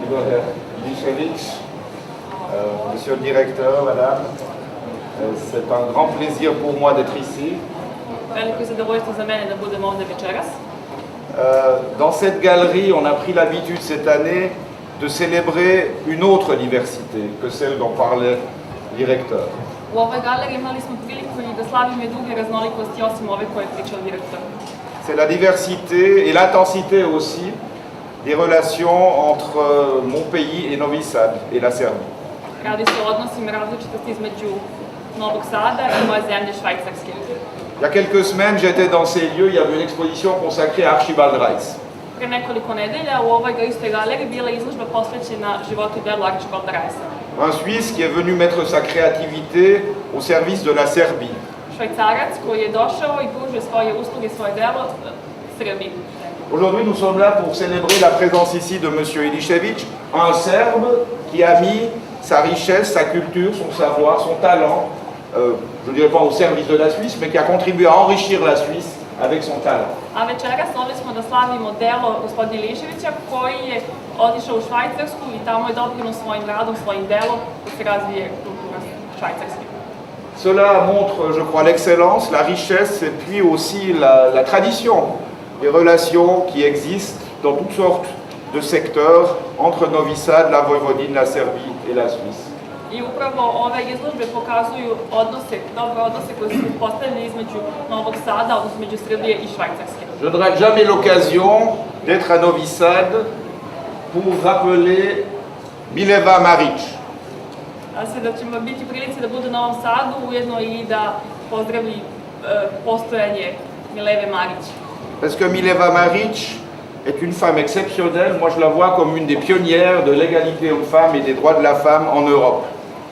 Igor Ilišević, monsieur le directeur, madame, c'est un grand plaisir pour moi d'être ici. Veliko zadovoljstvo za mene da budem ovde večeras. Dans cette galerie, on a pris l'habitude cette année de célébrer une autre diversité que celle dont parlait le directeur. U ovoj galeriji imali smo priliku i da slavimo i druge raznolikosti osim ove koje je pričao direktor. C'est la diversité et l'intensité aussi des relations entre mon pays et Novi Sad et la Serbie. Radi se o odnosima različitosti između Novog Sada i moje zemlje Švajcarske. Il y a quelques semaines, j'étais dans ces lieux, il y avait une exposition consacrée à Archibald Rice. Pre nekoliko nedelja u ovoj istoj galeriji bila je izložba posvećena životu i delu Archibalda Ricea. Un Suisse qui est venu mettre sa créativité au service de la Serbie. Švajcarac koji je došao i pružio svoje usluge, svoje delo Srbiji. Aujourd'hui, nous sommes là pour célébrer la présence ici de monsieur Ilišević, un Serbe qui a mis sa richesse, sa culture, son savoir, son talent, je ne dirais pas au service de la Suisse, mais qui a contribué à enrichir la Suisse avec son talent. A večeras ovdje smo da slavimo delo gospodina Iliševića koji je otišao u Švajcarsku i tamo je doprinio svojim radom, svojim delom da se razvije kultura švajcarske. Cela montre, je crois, l'excellence, la richesse et puis aussi la tradition des relations qui existent dans toutes sortes de secteurs entre Novi Sad, la Vojvodine, la Serbie et la Suisse. I upravo ove izložbe pokazuju dobre odnose koji su postavljeni između Novog Sada, odnosno između Srbije i Švajcarske. Je ne rate jamais l'occasion d'être à Novi Sad pour rappeler Mileva Marić. Se da ćemo biti prilici da budu na Novom Sadu, ujedno i da pozdravi postojanje Mileve Marić. Parce que Mileva Marić est une femme exceptionnelle. Moi, je la vois comme une des pionnières de l'égalité homme-femme et des droits de la femme en Europe.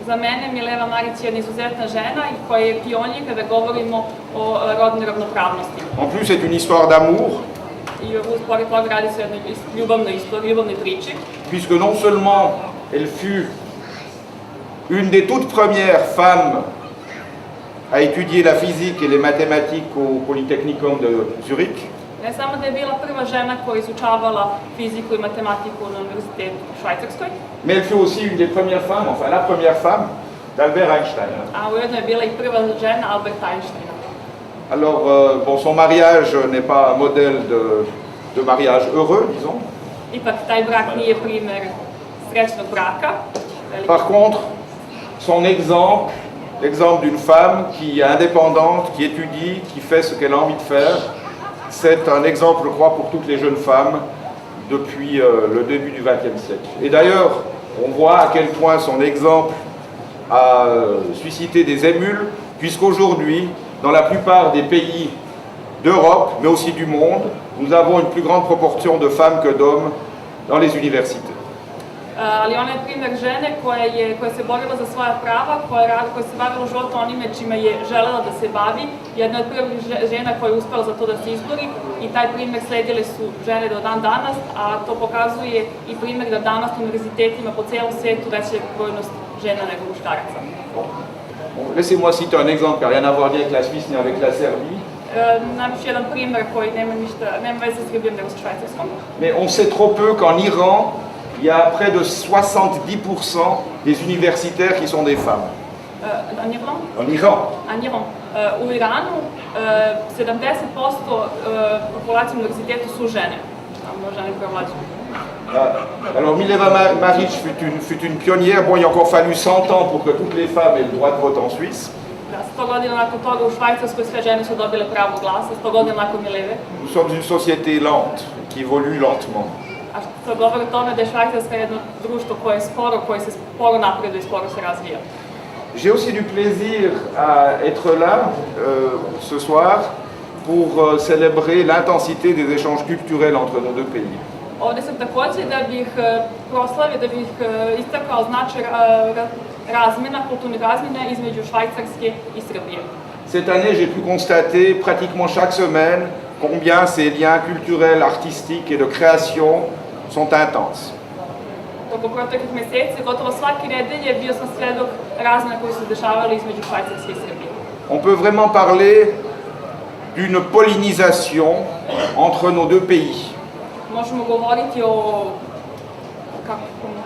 Za mene Mileva Marić je jedna izuzetna žena i koja je pionir kada govorimo o rodnoj ravnopravnosti. En plus, c'est une histoire d'amour. I pored toga radi se o jednoj ljubavnoj istoriji, ljubavnoj priči. Puisque non seulement elle fut une des toutes premières femmes à étudier la physique et les mathématiques au Polytechnicum de Zurich, Ne samo da je bila prva žena koja je izučavala fiziku i matematiku na univerzitetu u Švajcarskoj, mais elle fut aussi une des premières femmes, enfin la première femme, d'Albert Einstein. a ujedno je bila i prva žena Alberta Einsteina. Alors, bon, son mariage n'est pas un modèle de mariage heureux, disons. Ipak taj brak nije primer srećnog braka. Par contre, son exemple, l'exemple d'une femme qui est indépendante, qui étudie, qui fait ce qu'elle a envie de faire, c'est un exemple, je crois, pour toutes les jeunes femmes depuis le début du XXe siècle. Et d'ailleurs, on voit à quel point son exemple a suscité des émules, puisqu'aujourd'hui, dans la plupart des pays d'Europe, mais aussi du monde, nous avons une plus grande proportion de femmes que d'hommes dans les universités. Ali ona je primer žene koja se borila za svoja prava, koja se bavila u životu onime čime je želela da se bavi. Jedna od prvih žena koja je uspela za to da se izbori i taj primer sledile su žene do dan danas, a to pokazuje i primer da danas u univerzitetima po celom svetu veća je brojnost žena nego muškaraca. Bon, laissez-moi citer un exemple qui n'a rien à voir ni avec la Suisse ni avec la Serbie. Naći jedan primer koji nema veze s Srbijom nego sa Švajcarskom. Mais on sait trop peu qu'en Iran, il y a près de 70% des universitaires qui sont des femmes. En Iran? En Iran. En Iran. U Iranu 70% populacije univerzitetu su žene. Tamo žene prevlađuju. Alors Mileva Marić fut une pionnière. Bon, il a encore fallu 100 ans pour que toutes les femmes aient le droit de vote en Suisse. 100 godina nakon toga u Švajcarskoj sve žene su dobile pravo glasa, 100 godina nakon Mileve. Nous sommes une société lente, qui évolue lentement. A što govori o tome da je Švajcarska jedno društvo koje se sporo napreduje i sporo se razvija. J'ai aussi du plaisir à être là ce soir pour célébrer l'intensité des échanges culturels entre nos deux pays. Ovdje sam također da bih proslavio, da bih istakao značaj razmjena, kulturnih razmjena između Švajcarske i Srbije. Cette année, j'ai pu constater pratiquement chaque semaine combien ces liens culturels, artistiques et de création sont intenses. Tokom proteklih meseci, gotovo svaki nedelje bio sam svedok razmjena koji su dešavali između Švajcarske i Srbije. On peut vraiment parler d'une pollinisation entre nos deux pays. Možemo govoriti o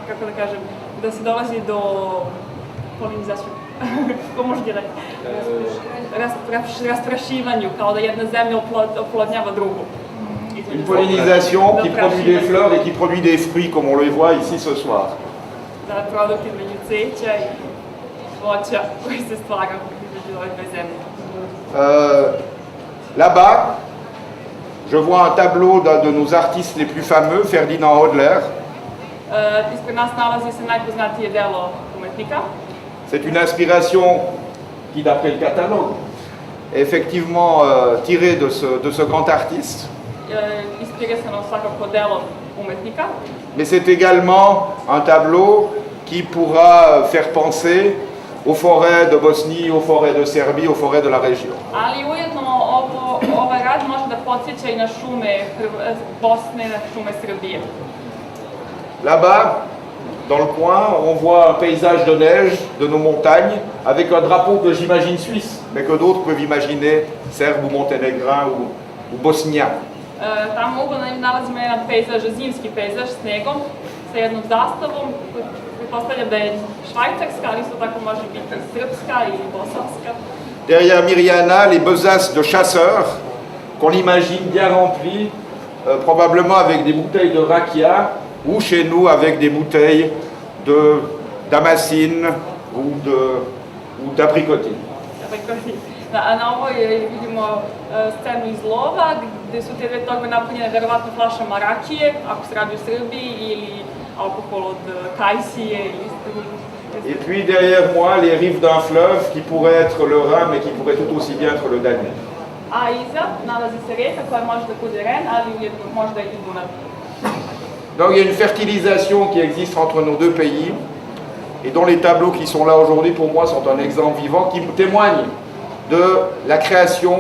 kako da kažem, da se dolazi do polinizacije, kako može dire, rasprašivanju, kao da jedna zemlja oplodnjava drugu. Une pollinisation qui produit des fleurs et qui produit des fruits, comme on le voit ici ce soir. Da, produkt između cveća i voća koji se stvara između ove dve zemlje. Là-bas, je vois un tableau d'un de nos artistes les plus fameux, Ferdinand Hodler. Ispred nas nalazi se najpoznatije delo umetnika. C'est une inspiration qui, d'après le catalogue, est effectivement tirée de ce grand artiste. Inspirisano svakako delo umetnika. Mais c'est également un tableau qui pourra faire penser aux forêts de Bosnie, aux forêts de Serbie, aux forêts de la région. Ali ujedno ovaj rad može da podsjeća i na šume Bosne, na šume Srbije. Là-bas, dans le coin, on voit un paysage de neige, de nos montagnes, avec un drapeau que j'imagine suisse, mais que d'autres peuvent imaginer serbe ou monténégrin ou bosnien. Tamo uglavnom nalazimo jedan pejzaž, zimski pejzaž s snegom, sa jednom zastavom, pretpostavljam da je švajcarska, ali isto tako može biti srpska ili bosanska. Derrière Myriana, les besaces de chasseurs, qu'on imagine bien remplis, probablement avec des bouteilles de rakia, ou chez nous avec des bouteilles de damasine ou d'abricotine. A na ovoj vidimo scenu iz lova, gde su te dve torbe napunjene verovatno flašama rakije, ako se radi u Srbiji, ili alkohol od kajsije ili Et puis derrière moi, les rives d'un fleuve qui pourrait être le Rhin, mais qui pourrait tout aussi bien être le Danube. A iza nalazi se reka koja može da bude Ren, ali ujedno možda i Dunav. Donc il y a une fertilisation qui existe entre nos deux pays, et dont les tableaux qui sont là aujourd'hui pour moi sont un exemple vivant qui témoigne de la création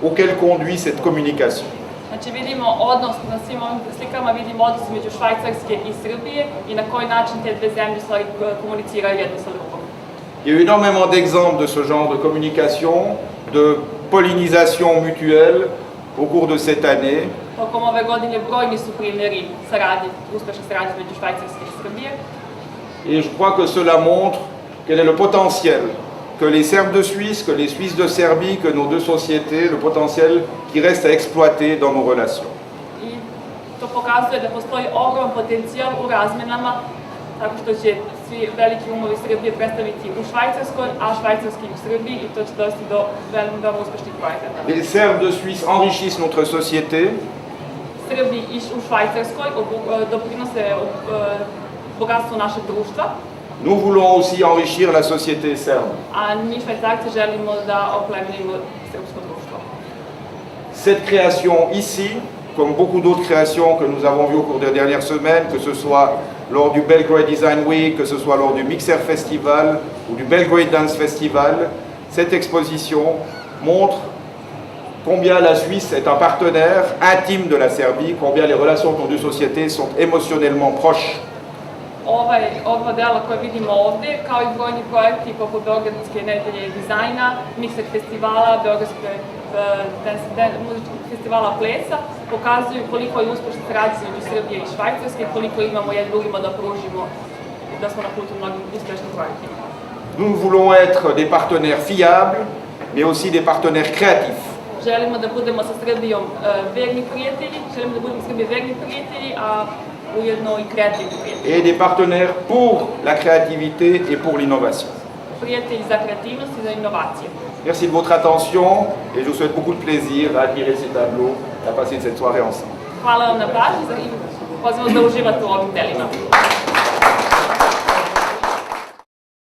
auquel conduit cette communication. Znači vidimo odnos, na svim ovim slikama vidimo odnos između Švajcarske i Srbije i na koji način te dve zemlje stvari komuniciraju jedno sa drugom. Il y a eu énormément d'exemples de ce genre de communication, de pollinisation mutuelle au cours de cette année. Tokom ove godine brojni su primjeri saradnje, uspešne saradnje između Švajcarske i Srbije. Et je crois que cela montre quel est le potentiel que les Serbes de Suisse, que les Suisses de Serbie, que nos deux sociétés, le potentiel qui reste à exploiter dans nos relations. I to pokazuje da postoji ogroman potencijal u razmenama, tako što će svi veliki umovi Srbije predstaviti u Švajcarskoj, a švajcarski u Srbiji i to će dovesti do veoma uspešnih projekata. Les Serbes de Suisse enrichissent notre société. Srbi u Švajcarskoj doprinose bogatstvu našeg društva. Nous voulons aussi enrichir la société serbe. A mi Švajcarci želimo da oplemenimo srpsko društvo. Cette création ici, comme beaucoup d'autres créations que nous avons vues au cours des dernières semaines, que ce soit lors du Belgrade Design Week, que ce soit lors du Mixer Festival ou du Belgrade Dance Festival, cette exposition montre combien la Suisse est un partenaire intime de la Serbie, combien les relations entre nos deux sociétés sont émotionnellement proches. Ova dela koje vidimo ovde, kao i brojni projekti poput Beogradske nedelje dizajna, Mixer festivala, Beogradske muzičkog festivala plesa, pokazuju koliko je uspešna saradnja između Srbije i Švajcarske i koliko imamo jedni drugima da pružimo, da smo na putu mnogim uspešnim projektima. Nous voulons être des partenaires fiables, mais aussi des partenaires créatifs. Želimo da budemo sa Srbijom verni prijatelji, želimo da budemo sa Srbijom verni prijatelji, a ujedno i kreativni prijatelji. Et des partenaires pour la créativité et pour l'innovation. Prijatelji za kreativnost i za inovacije. Merci de votre attention et je vous souhaite beaucoup de plaisir à admirer ces tableaux et à passer cette soirée ensemble. Hvala vam na pažnji i pozivam da uživate u ovim delima.